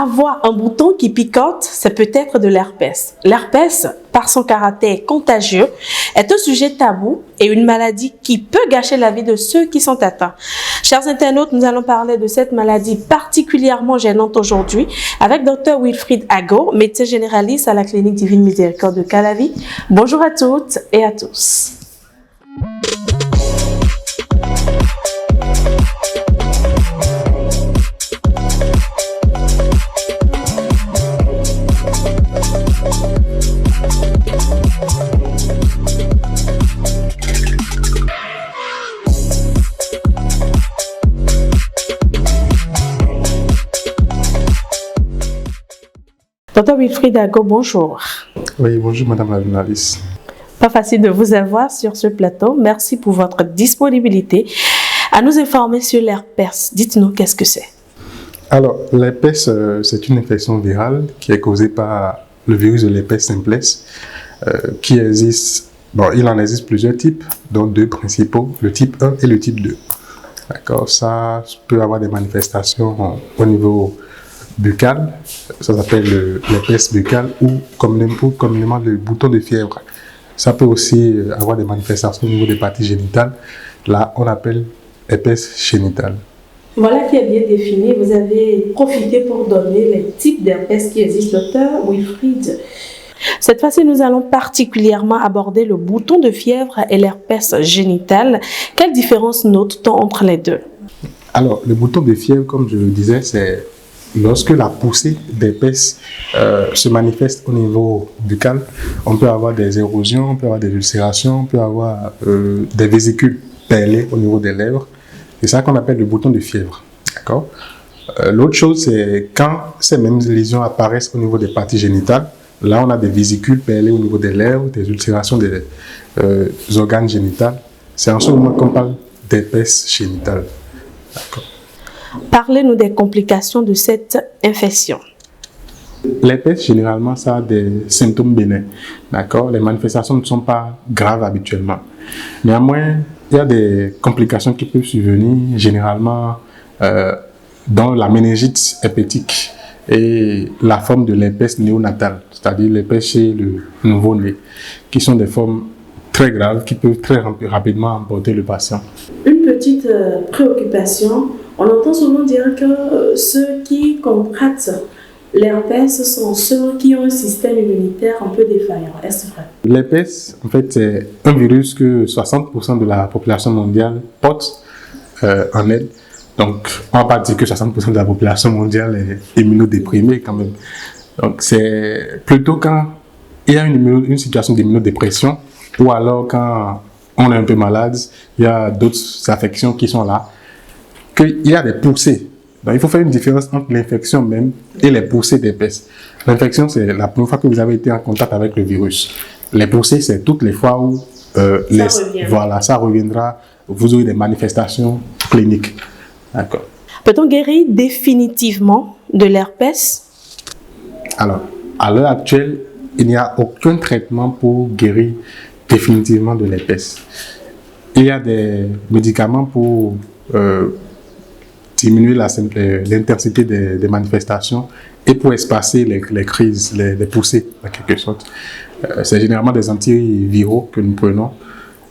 Avoir un bouton qui picote, c'est peut-être de l'herpès. L'herpès, par son caractère contagieux, est un sujet tabou et une maladie qui peut gâcher la vie de ceux qui sont atteints. Chers internautes, nous allons parler de cette maladie particulièrement gênante aujourd'hui avec Dr Wilfried Ago, médecin généraliste à la clinique Divine Miséricorde de Calavi. Bonjour à toutes et à tous. Dr Wilfried Ago, bonjour. Oui, bonjour Madame la journaliste. Pas facile de vous avoir sur ce plateau. Merci pour votre disponibilité à nous informer sur l'herpès. Dites-nous, qu'est-ce que c'est? Alors, l'herpès, c'est une infection virale qui est causée par le virus de l'herpès simplex, qui existe. Bon, il en existe plusieurs types, dont deux principaux, le type 1 et le type 2. D'accord, ça peut avoir des manifestations au niveau buccal, ça s'appelle l'herpès buccal ou communément le bouton de fièvre. Ça peut aussi avoir des manifestations au niveau des parties génitales. Là, on appelle herpès génital. Voilà qui est bien défini. Vous avez profité pour donner les types d'herpès qui existent, Dr Wilfried. Cette fois-ci, nous allons particulièrement aborder le bouton de fièvre et l'herpès génital. Quelle différence note-t-on entre les deux? Alors, le bouton de fièvre, comme je le disais, c'est lorsque la poussée d'herpès se manifeste au niveau buccal. On peut avoir des érosions, on peut avoir des ulcérations, on peut avoir des vésicules perlées au niveau des lèvres. C'est ça qu'on appelle le bouton de fièvre. D'accord? L'autre chose, c'est quand ces mêmes lésions apparaissent au niveau des parties génitales. Là, on a des vésicules perlées au niveau des lèvres, des ulcérations des organes génitaux. C'est en ce moment qu'on parle d'herpès génital. D'accord? Parlez-nous des complications de cette infection. L'herpès, généralement, ça a des symptômes bénins. D'accord? Les manifestations ne sont pas graves habituellement. Néanmoins, il y a des complications qui peuvent survenir, généralement, dans la méningite herpétique et la forme de l'herpès néonatal, c'est-à-dire l'herpès chez le nouveau-né, qui sont des formes très graves qui peuvent très rapidement emporter le patient. Une petite préoccupation. On entend souvent dire que ceux qui contractent l'herpès sont ceux qui ont un système immunitaire un peu défaillant. Est-ce vrai? L'herpès, en fait, c'est un virus que 60% de la population mondiale porte en elle. Donc, on ne va pas dire que 60% de la population mondiale est immunodéprimée quand même. Donc, c'est plutôt quand il y a une situation d'immunodépression ou alors quand on est un peu malade, il y a d'autres affections qui sont là, qu'il y a des poussées. Donc, il faut faire une différence entre l'infection même et les poussées d'herpès. L'infection, c'est la première fois que vous avez été en contact avec le virus. Les poussées, c'est toutes les fois où ça reviendra, vous aurez des manifestations cliniques. D'accord. Peut-on guérir définitivement de l'herpès? Alors, à l'heure actuelle, il n'y a aucun traitement pour guérir définitivement de l'herpès. Il y a des médicaments pour diminuer l'intensité des manifestations et pour espacer les crises, les poussées, en quelque sorte. C'est généralement des antiviraux que nous prenons.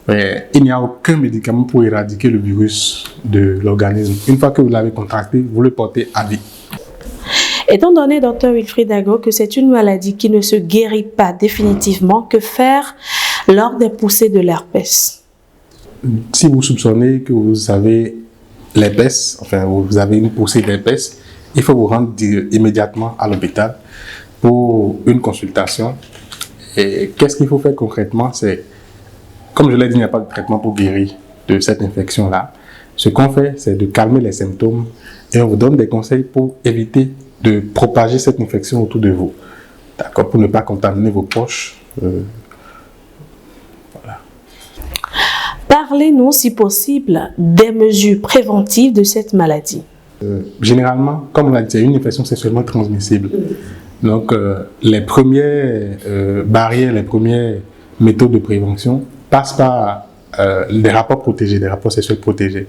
Mais il n'y a aucun médicament pour éradiquer le virus de l'organisme. Une fois que vous l'avez contracté, vous le portez à vie. Étant donné, Dr Wilfried Ago, que c'est une maladie qui ne se guérit pas définitivement, que faire lors des poussées de l'herpès? Si vous soupçonnez que vous avez l'herpès, enfin vous avez une poussée d'herpès, il faut vous rendre immédiatement à l'hôpital pour une consultation. Et qu'est-ce qu'il faut faire concrètement? C'est, comme je l'ai dit, il n'y a pas de traitement pour guérir de cette infection-là. Ce qu'on fait, c'est de calmer les symptômes et on vous donne des conseils pour éviter de propager cette infection autour de vous. D'accord? Pour ne pas contaminer vos proches. Voilà. Parlez-nous, si possible, des mesures préventives de cette maladie. Généralement, comme on l'a dit, c'est une infection sexuellement transmissible. Donc, les premières barrières, les premières méthodes de prévention passent par des rapports protégés, des rapports sexuels protégés.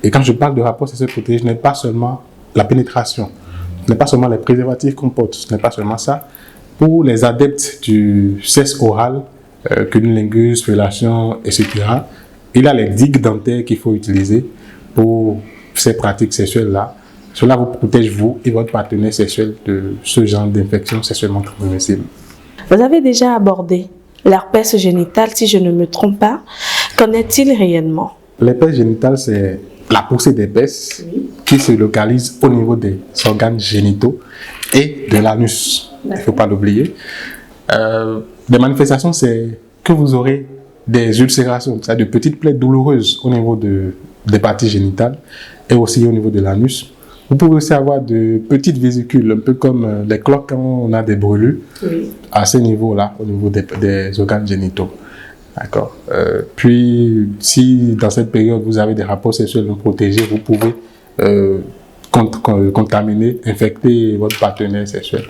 Et quand je parle de rapports sexuels protégés, je n'aime pas seulement la pénétration. ce n'est pas seulement les préservatifs qu'on porte, ce n'est pas seulement ça. Pour les adeptes du sexe oral, cunnilingus, fellation, etc., il y a les digues dentaires qu'il faut utiliser pour ces pratiques sexuelles-là. Cela vous protège, vous et votre partenaire sexuel, de ce genre d'infection sexuellement transmissible. Vous avez déjà abordé l'herpès génital, si je ne me trompe pas. Qu'en est-il réellement? L'herpès génital, c'est la poussée d'herpès qui se localise au niveau des organes génitaux et de l'anus. Il ne faut pas l'oublier. Les manifestations, c'est que vous aurez des ulcérations, c'est-à-dire de petites plaies douloureuses au niveau des parties génitales et aussi au niveau de l'anus. Vous pouvez aussi avoir de petites vésicules, un peu comme les cloques quand on a des brûlures, à ce niveau-là, au niveau des organes génitaux. D'accord. Puis, si dans cette période vous avez des rapports sexuels non protégés, vous pouvez contaminer, infecter votre partenaire sexuel.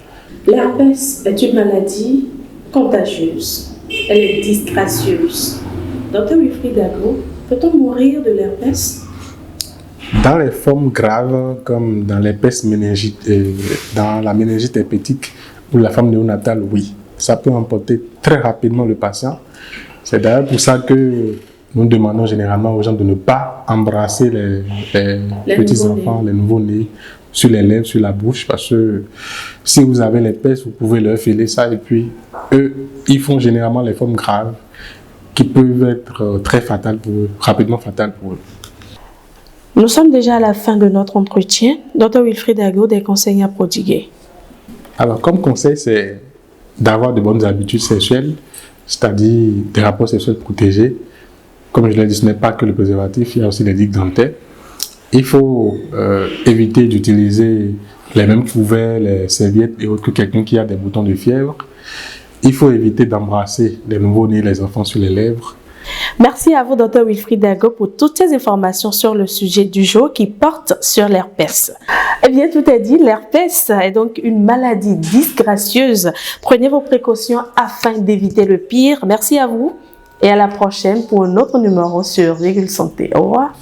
L'herpès est une maladie contagieuse. Elle est disgracieuse. Docteur Wilfried Dago, peut-on mourir de l'herpès? Dans les formes graves, comme dans l'herpès méningite, dans la méningite herpétique ou la forme néonatale, oui. Ça peut emporter très rapidement le patient. C'est d'ailleurs pour ça que nous demandons généralement aux gens de ne pas embrasser les petits-enfants, les nouveaux-nés, sur les lèvres, sur la bouche, parce que si vous avez l'herpès, vous pouvez leur filer ça et puis eux, ils font généralement les formes graves qui peuvent être très fatales pour eux, rapidement fatales pour eux. Nous sommes déjà à la fin de notre entretien. Dr Wilfried Dago, des conseils à prodiguer. Alors, comme conseil, c'est d'avoir de bonnes habitudes sexuelles, c'est-à-dire des rapports sexuels protégés. Comme je l'ai dit, ce n'est pas que le préservatif, il y a aussi les digues dentaires. Il faut éviter d'utiliser les mêmes couverts, les serviettes et autres que quelqu'un qui a des boutons de fièvre. Il faut éviter d'embrasser les nouveaux-nés, les enfants sur les lèvres. Merci à vous, Dr Wilfried Dago, pour toutes ces informations sur le sujet du jour qui porte sur l'herpès. Eh bien, tout est dit, l'herpès est donc une maladie disgracieuse. Prenez vos précautions afin d'éviter le pire. Merci à vous et à la prochaine pour un autre numéro sur Virgule Santé. Au revoir.